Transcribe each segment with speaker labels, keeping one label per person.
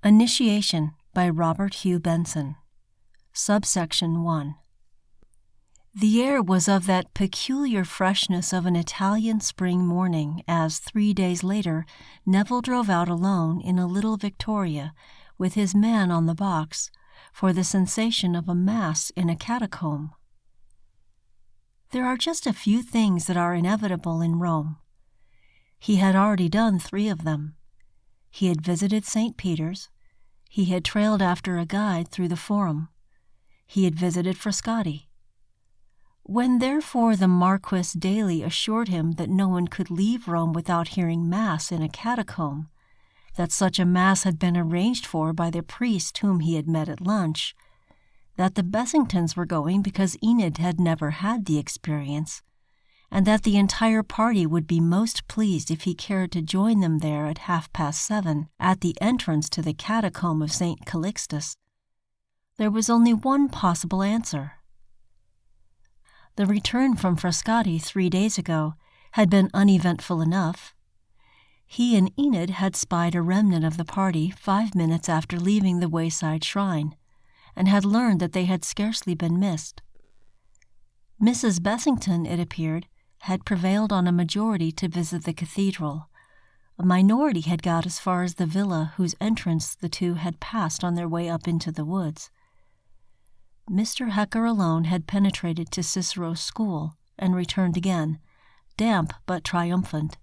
Speaker 1: Initiation by Robert Hugh Benson. Subsection 1. The air was of that peculiar freshness of an Italian spring morning as, 3 days later, Neville drove out alone in a little Victoria, with his man on the box, for the sensation of a Mass in a catacomb. There are just a few things that are inevitable in Rome. He had already done 3 of them. He had visited St. Peter's. He had trailed after a guide through the Forum. He had visited Frascati. When therefore the Marquis daily assured him that no one could leave Rome without hearing Mass in a catacomb, that such a Mass had been arranged for by the priest whom he had met at lunch, that the Bessingtons were going because Enid had never had the experience, and that the entire party would be most pleased if he cared to join them there at 7:30 at the entrance to the catacomb of St. Calixtus, there was only one possible answer. The return from Frascati 3 days ago had been uneventful enough. He and Enid had spied a remnant of the party 5 minutes after leaving the wayside shrine, and had learned that they had scarcely been missed. Mrs. Bessington, it appeared, had prevailed on a majority to visit the cathedral. A minority had got as far as the villa whose entrance the two had passed on their way up into the woods. Mr. Hecker alone had penetrated to Cicero's school and returned again, damp but triumphant.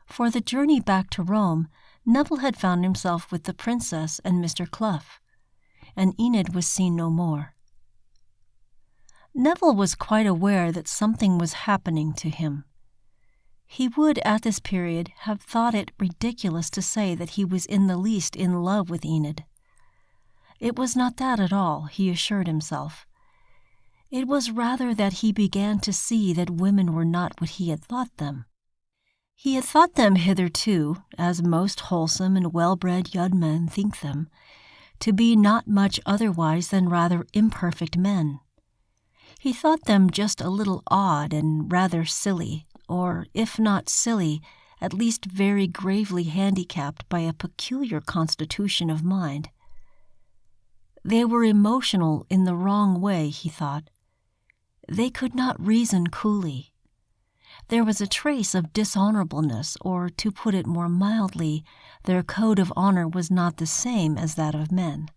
Speaker 1: For the journey back to Rome, Neville had found himself with the princess and Mr. Clough, and Enid was seen no more. Neville was quite aware that something was happening to him. He would, at this period, have thought it ridiculous to say that he was in the least in love with Enid. It was not that at all, he assured himself. It was rather that he began to see that women were not what he had thought them. He had thought them hitherto, as most wholesome and well-bred young men think them, to be not much otherwise than rather imperfect men. He thought them just a little odd and rather silly, or, if not silly, at least very gravely handicapped by a peculiar constitution of mind. They were emotional in the wrong way, he thought. They could not reason coolly. There was a trace of dishonorableness, or, to put it more mildly, their code of honor was not the same as that of men.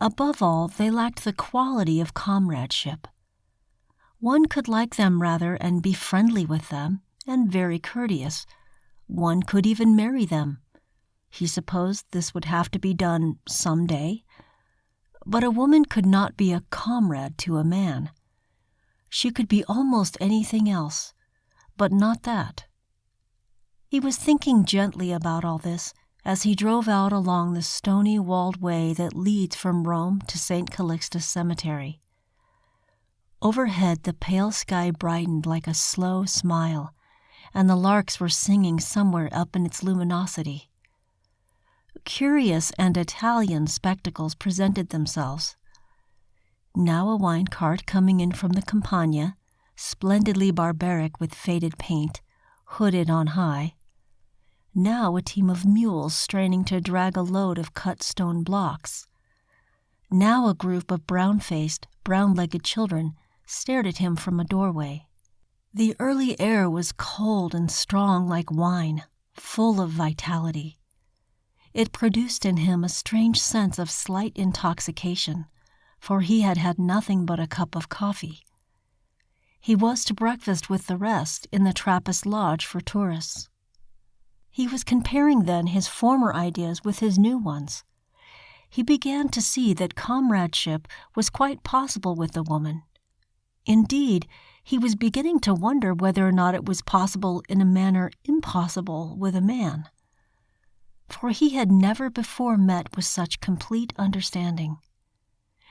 Speaker 1: Above all, they lacked the quality of comradeship. One could like them rather and be friendly with them, and very courteous. One could even marry them. He supposed this would have to be done some day. But a woman could not be a comrade to a man. She could be almost anything else, but not that. He was thinking gently about all this as he drove out along the stony-walled way that leads from Rome to St. Calixtus Cemetery. Overhead the pale sky brightened like a slow smile, and the larks were singing somewhere up in its luminosity. Curious and Italian spectacles presented themselves. Now a wine cart coming in from the Campagna, splendidly barbaric with faded paint, hooded on high. Now a team of mules straining to drag a load of cut stone blocks. Now a group of brown-faced, brown-legged children stared at him from a doorway. The early air was cold and strong like wine, full of vitality. It produced in him a strange sense of slight intoxication, for he had had nothing but a cup of coffee. He was to breakfast with the rest in the Trappist lodge for tourists. He was comparing then his former ideas with his new ones. He began to see that comradeship was quite possible with a woman. Indeed, he was beginning to wonder whether or not it was possible in a manner impossible with a man. For he had never before met with such complete understanding.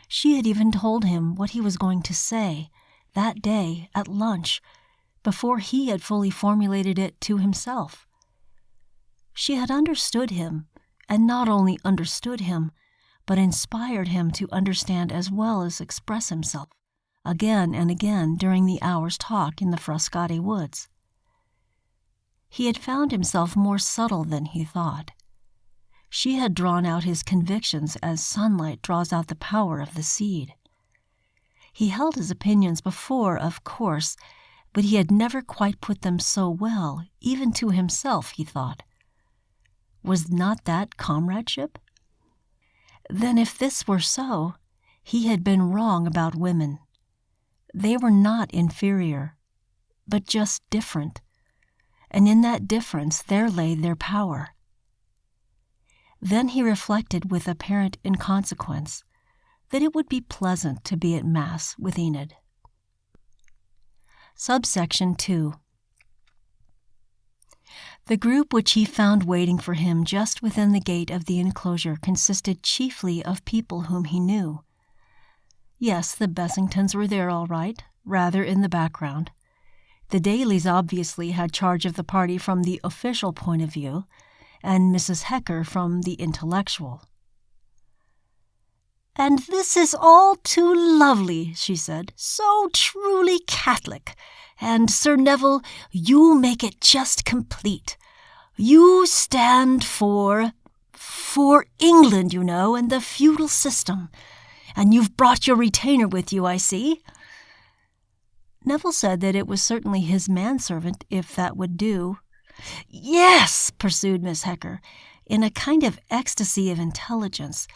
Speaker 1: She had even told him what he was going to say that day at lunch, before he had fully formulated it to himself. She had understood him, and not only understood him, but inspired him to understand as well as express himself, again and again during the hour's talk in the Frascati woods. He had found himself more subtle than he thought. She had drawn out his convictions as sunlight draws out the power of the seed. He held his opinions before, of course, but he had never quite put them so well, even to himself, he thought. Was not that comradeship? Then if this were so, he had been wrong about women. They were not inferior, but just different, and in that difference there lay their power. Then he reflected with apparent inconsequence that it would be pleasant to be at Mass with Enid. Subsection 2. The group which he found waiting for him just within the gate of the enclosure consisted chiefly of people whom he knew. Yes, the Bessingtons were there all right, rather in the background. The Dailies obviously had charge of the party from the official point of view, and Mrs. Hecker from the intellectual. "And this is all too lovely," she said, "so truly Catholic. And, Sir Neville, you make it just complete. You stand for England, you know, and the feudal system. And you've brought your retainer with you, I see." Neville said that it was certainly his manservant, if that would do. "Yes," pursued Miss Hecker, in a kind of ecstasy of intelligence,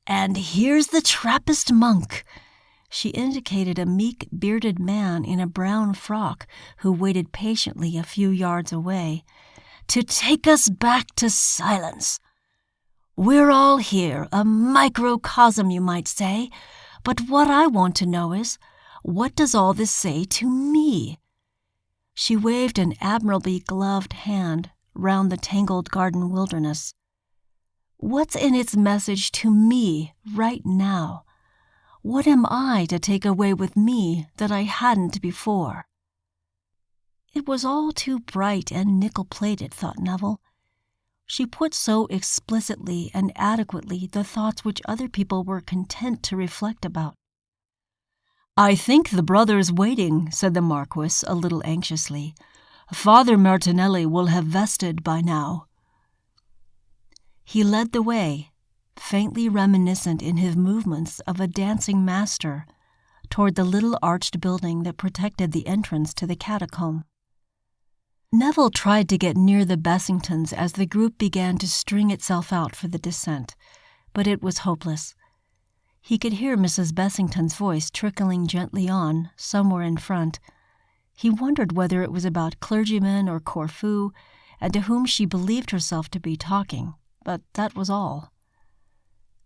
Speaker 1: "and here's the Trappist monk." She indicated a meek, bearded man in a brown frock who waited patiently a few yards away, "to take us back to silence. We're all here, a microcosm, you might say, but what I want to know is, what does all this say to me?" She waved an admirably gloved hand round the tangled garden wilderness. "What's in its message to me right now? What am I to take away with me that I hadn't before?" It was all too bright and nickel-plated, thought Neville. She put so explicitly and adequately the thoughts which other people were content to reflect about. "I think the brother's waiting," said the Marquis a little anxiously. "Father Martinelli will have vested by now." He led the way, faintly reminiscent in his movements of a dancing master, toward the little arched building that protected the entrance to the catacomb. Neville tried to get near the Bessingtons as the group began to string itself out for the descent, but it was hopeless. He could hear Mrs. Bessington's voice trickling gently on, somewhere in front. He wondered whether it was about clergymen or Corfu, and to whom she believed herself to be talking, but that was all.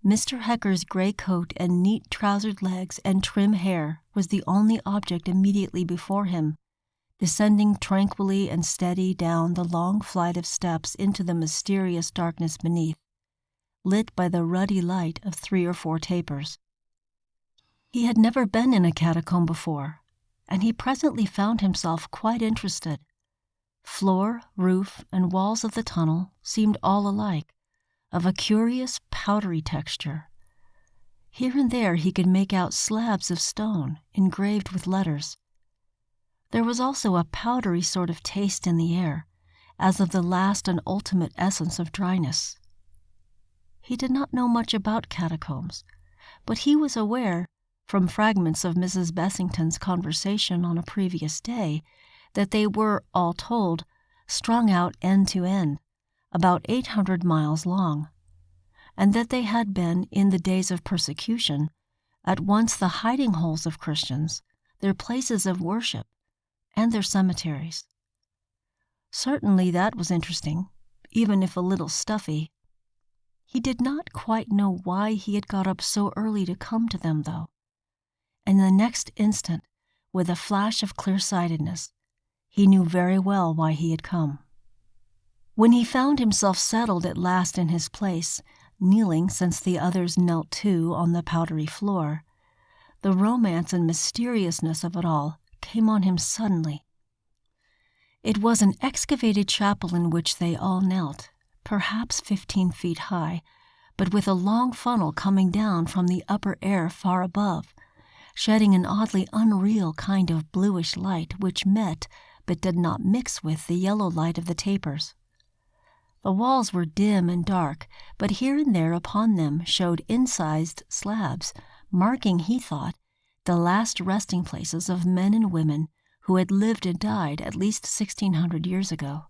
Speaker 1: Mr. Hecker's gray coat and neat trousered legs and trim hair was the only object immediately before him, descending tranquilly and steady down the long flight of steps into the mysterious darkness beneath, lit by the ruddy light of 3 or 4 tapers. He had never been in a catacomb before, and he presently found himself quite interested. Floor, roof, and walls of the tunnel seemed all alike, of a curious powdery texture. Here and there he could make out slabs of stone engraved with letters. There was also a powdery sort of taste in the air, as of the last and ultimate essence of dryness. He did not know much about catacombs, but he was aware, from fragments of Mrs. Bessington's conversation on a previous day, that they were, all told, strung out end to end, about 800 miles long, and that they had been, in the days of persecution, at once the hiding holes of Christians, their places of worship, and their cemeteries. Certainly that was interesting, even if a little stuffy. He did not quite know why he had got up so early to come to them, though. And the next instant, with a flash of clear-sightedness, he knew very well why he had come. When he found himself settled at last in his place, kneeling since the others knelt too on the powdery floor, the romance and mysteriousness of it all came on him suddenly. It was an excavated chapel in which they all knelt, perhaps 15 feet high, but with a long funnel coming down from the upper air far above, shedding an oddly unreal kind of bluish light which met but did not mix with the yellow light of the tapers. The walls were dim and dark, but here and there upon them showed incised slabs, marking, he thought, the last resting places of men and women who had lived and died at least 1,600 years ago.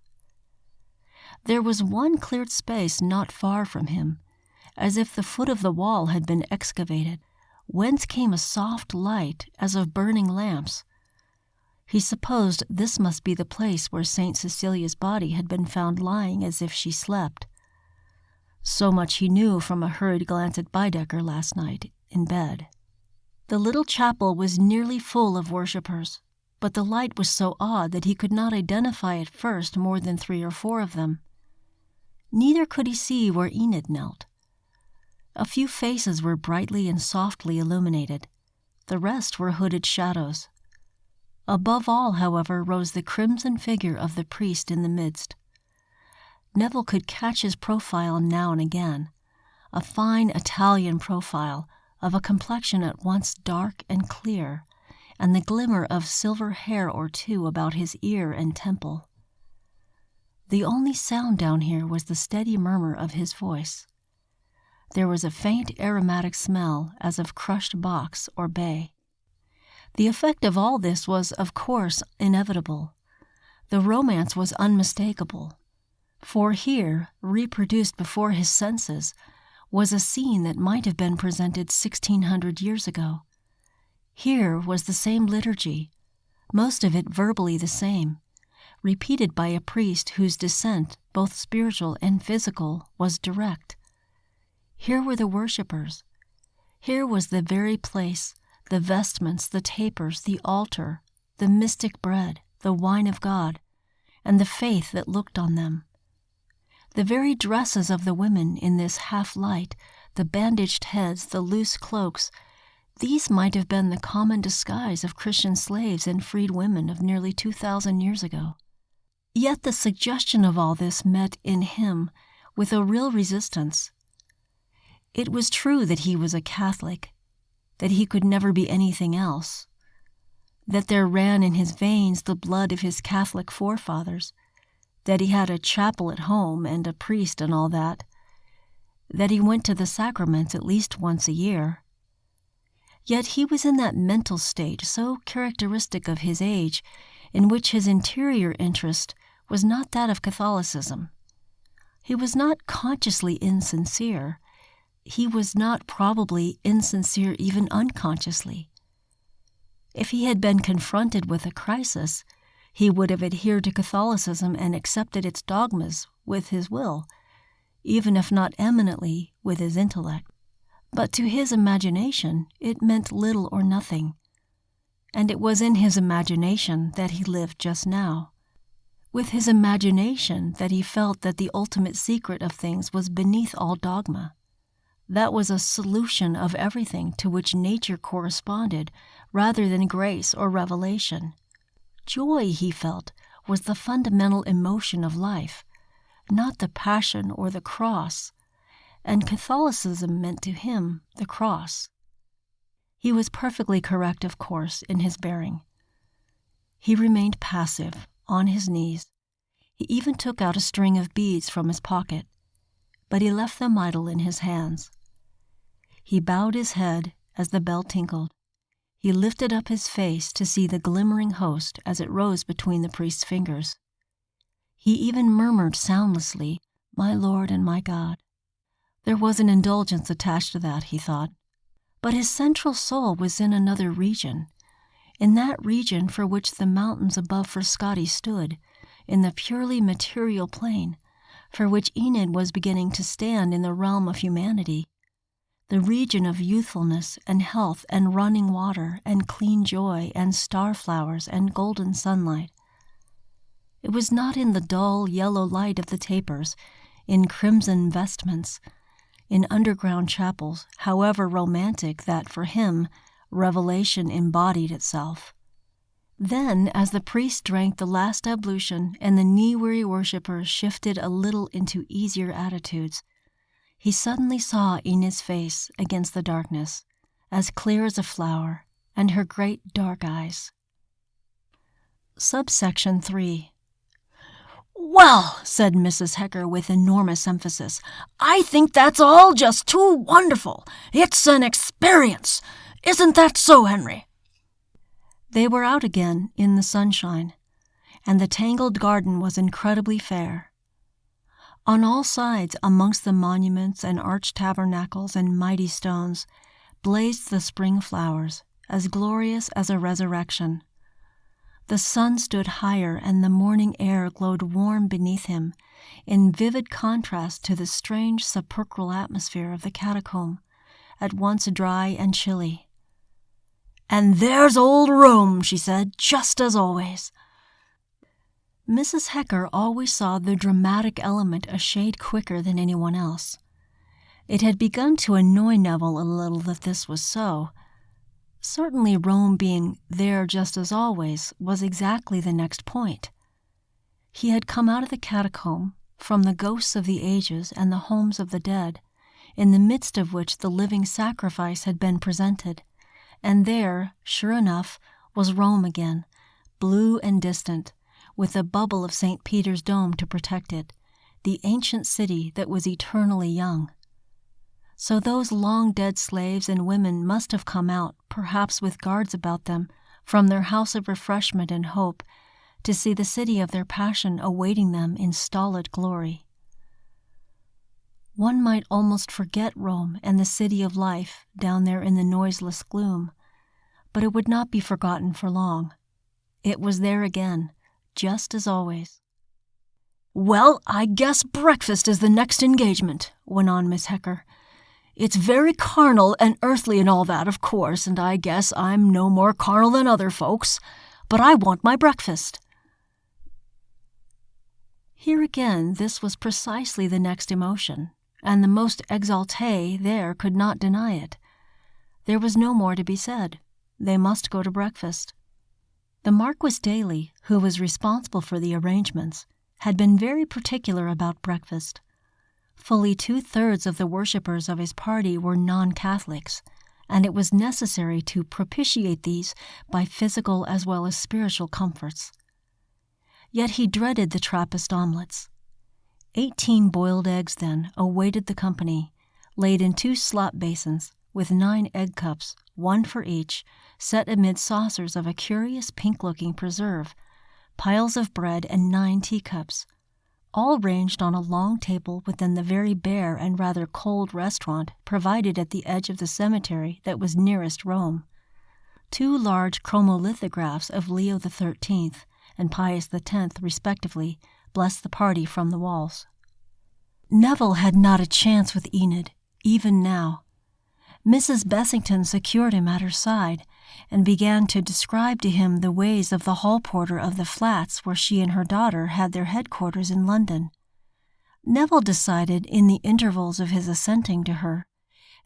Speaker 1: There was one cleared space not far from him, as if the foot of the wall had been excavated, whence came a soft light as of burning lamps. He supposed this must be the place where St. Cecilia's body had been found lying as if she slept. So much he knew from a hurried glance at Baedeker last night in bed. The little chapel was nearly full of worshippers, but the light was so odd that he could not identify at first more than 3 or 4 of them. Neither could he see where Enid knelt. A few faces were brightly and softly illuminated. The rest were hooded shadows. Above all, however, rose the crimson figure of the priest in the midst. Neville could catch his profile now and again, a fine Italian profile of a complexion at once dark and clear, and the glimmer of silver hair or two about his ear and temple. The only sound down here was the steady murmur of his voice. There was a faint aromatic smell as of crushed box or bay. The effect of all this was, of course, inevitable. The romance was unmistakable, for here, reproduced before his senses, was a scene that might have been presented 1,600 years ago. Here was the same liturgy, most of it verbally the same, repeated by a priest whose descent, both spiritual and physical, was direct. Here were the worshippers. Here was the very place, the vestments, the tapers, the altar, the mystic bread, the wine of God, and the faith that looked on them. The very dresses of the women in this half-light, the bandaged heads, the loose cloaks, these might have been the common disguise of Christian slaves and freed women of nearly 2,000 years ago. Yet the suggestion of all this met in him with a real resistance. It was true that he was a Catholic, that he could never be anything else, that there ran in his veins the blood of his Catholic forefathers, that he had a chapel at home and a priest and all that he went to the sacraments at least once a year. Yet he was in that mental state so characteristic of his age, in which his interior interest was not that of Catholicism. He was not consciously insincere. He was not probably insincere even unconsciously. If he had been confronted with a crisis, he would have adhered to Catholicism and accepted its dogmas with his will, even if not eminently with his intellect. But to his imagination it meant little or nothing, and it was in his imagination that he lived just now. With his imagination that he felt that the ultimate secret of things was beneath all dogma. That was a solution of everything to which nature corresponded rather than grace or revelation. Joy, he felt, was the fundamental emotion of life, not the passion or the cross, and Catholicism meant to him the cross. He was perfectly correct, of course, in his bearing. He remained passive, on his knees. He even took out a string of beads from his pocket, but he left them idle in his hands. He bowed his head as the bell tinkled. He lifted up his face to see the glimmering host as it rose between the priest's fingers. He even murmured soundlessly, "My Lord and my God." There was an indulgence attached to that, he thought. But his central soul was in another region, in that region for which the mountains above Frascati stood, in the purely material plane, for which Enid was beginning to stand in the realm of humanity, the region of youthfulness and health and running water and clean joy and star-flowers and golden sunlight. It was not in the dull yellow light of the tapers, in crimson vestments, in underground chapels, however romantic, that for him revelation embodied itself. Then, as the priest drank the last ablution and the knee-weary worshippers shifted a little into easier attitudes, he suddenly saw Enid's face against the darkness, as clear as a flower, and her great dark eyes. Subsection 3. "Well," said Mrs. Hecker with enormous emphasis, "I think that's all just too wonderful. It's an experience. Isn't that so, Henry?" They were out again in the sunshine, and the tangled garden was incredibly fair. On all sides, amongst the monuments and arched tabernacles and mighty stones, blazed the spring flowers, as glorious as a resurrection. The sun stood higher, and the morning air glowed warm beneath him, in vivid contrast to the strange sepulchral atmosphere of the catacomb, at once dry and chilly. "And there's old Rome," she said, "just as always." Mrs. Hecker always saw the dramatic element a shade quicker than anyone else. It had begun to annoy Neville a little that this was so. Certainly Rome being there just as always was exactly the next point. He had come out of the catacomb, from the ghosts of the ages and the homes of the dead, in the midst of which the living sacrifice had been presented, and there, sure enough, was Rome again, blue and distant, with the bubble of St. Peter's dome to protect it, the ancient city that was eternally young. So those long-dead slaves and women must have come out, perhaps with guards about them, from their house of refreshment and hope, to see the city of their passion awaiting them in stolid glory. One might almost forget Rome and the city of life down there in the noiseless gloom, but it would not be forgotten for long. It was there again, just as always. "Well, I guess breakfast is the next engagement," went on Miss Hecker. "It's very carnal and earthly and all that, of course, and I guess I'm no more carnal than other folks, but I want my breakfast." Here again, this was precisely the next emotion, and the most exalté there could not deny it. There was no more to be said. They must go to breakfast. The Marquis Daly, who was responsible for the arrangements, had been very particular about breakfast. Fully 2/3 of the worshippers of his party were non-Catholics, and it was necessary to propitiate these by physical as well as spiritual comforts. Yet he dreaded the Trappist omelets. 18 boiled eggs, then, awaited the company, laid in 2 slop basins, with 9 egg cups, 1 for each, set amid saucers of a curious pink-looking preserve, piles of bread, and 9 teacups, all ranged on a long table within the very bare and rather cold restaurant provided at the edge of the cemetery that was nearest Rome. 2 large chromolithographs of Leo XIII and Pius X, respectively, blessed the party from the walls. Neville had not a chance with Enid, even now. Mrs. Bessington secured him at her side, and began to describe to him the ways of the hall porter of the flats where she and her daughter had their headquarters in London. Neville decided, in the intervals of his assenting to her,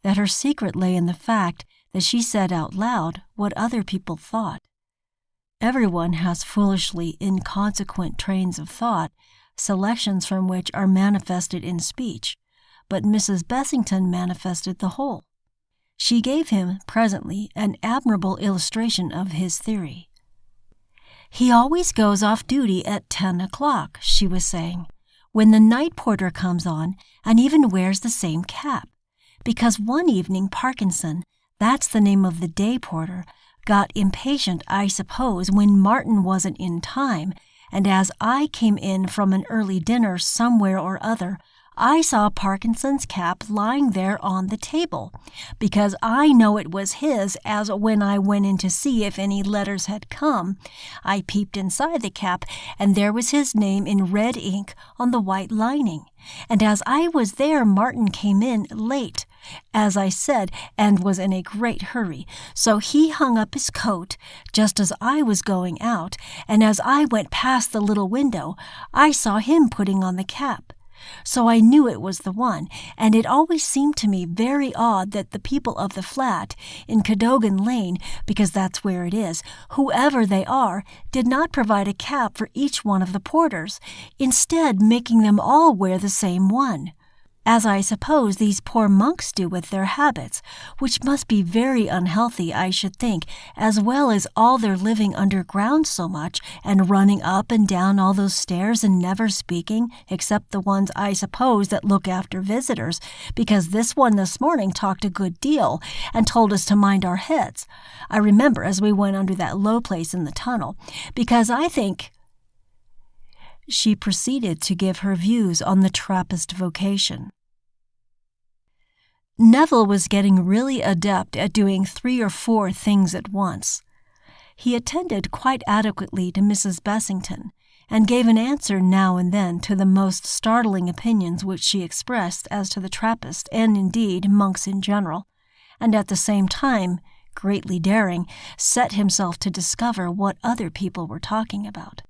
Speaker 1: that her secret lay in the fact that she said out loud what other people thought. Everyone has foolishly inconsequent trains of thought, selections from which are manifested in speech, but Mrs. Bessington manifested the whole. She gave him, presently, an admirable illustration of his theory. "He always goes off duty at 10 o'clock, she was saying, when the night porter comes on, and even wears the same cap, because one evening Parkinson, that's the name of the day porter, got impatient, I suppose, when Martin wasn't in time, and as I came in from an early dinner somewhere or other, I saw Parkinson's cap lying there on the table, because I know it was his, as when I went in to see if any letters had come, I peeped inside the cap, and there was his name in red ink on the white lining. And as I was there, Martin came in late, as I said, and was in a great hurry. So he hung up his coat just as I was going out, and as I went past the little window, I saw him putting on the cap. So I knew it was the one, and it always seemed to me very odd that the people of the flat in Cadogan Lane, because that's where it is, whoever they are, did not provide a cap for each one of the porters, instead making them all wear the same one. as I suppose these poor monks do with their habits, which must be very unhealthy, I should think, as well as all their living underground so much, and running up and down all those stairs and never speaking, except the ones, I suppose, that look after visitors, because this one this morning talked a good deal, and told us to mind our heads. I remember as we went under that low place in the tunnel, because I think—" She proceeded to give her views on the Trappist vocation. Neville was getting really adept at doing 3 or 4 things at once. He attended quite adequately to Mrs. Bessington, and gave an answer now and then to the most startling opinions which she expressed as to the Trappist, and indeed monks in general, and at the same time, greatly daring, set himself to discover what other people were talking about.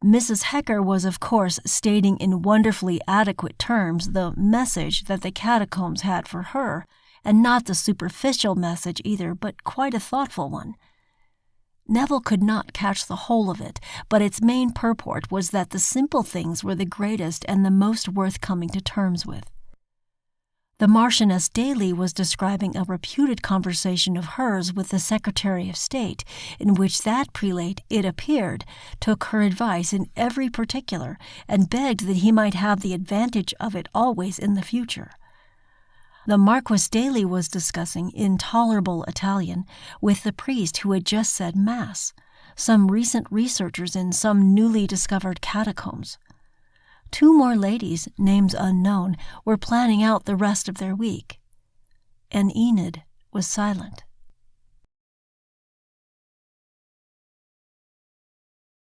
Speaker 1: Mrs. Hecker was, of course, stating in wonderfully adequate terms the message that the catacombs had for her, and not the superficial message either, but quite a thoughtful one. Neville could not catch the whole of it, but its main purport was that the simple things were the greatest and the most worth coming to terms with. The Marchioness Daly was describing a reputed conversation of hers with the Secretary of State, in which that prelate, it appeared, took her advice in every particular, and begged that he might have the advantage of it always in the future. The Marquis Daly was discussing, in tolerable Italian, with the priest who had just said Mass, some recent researchers in some newly discovered catacombs. 2 more ladies, names unknown, were planning out the rest of their week, and Enid was silent.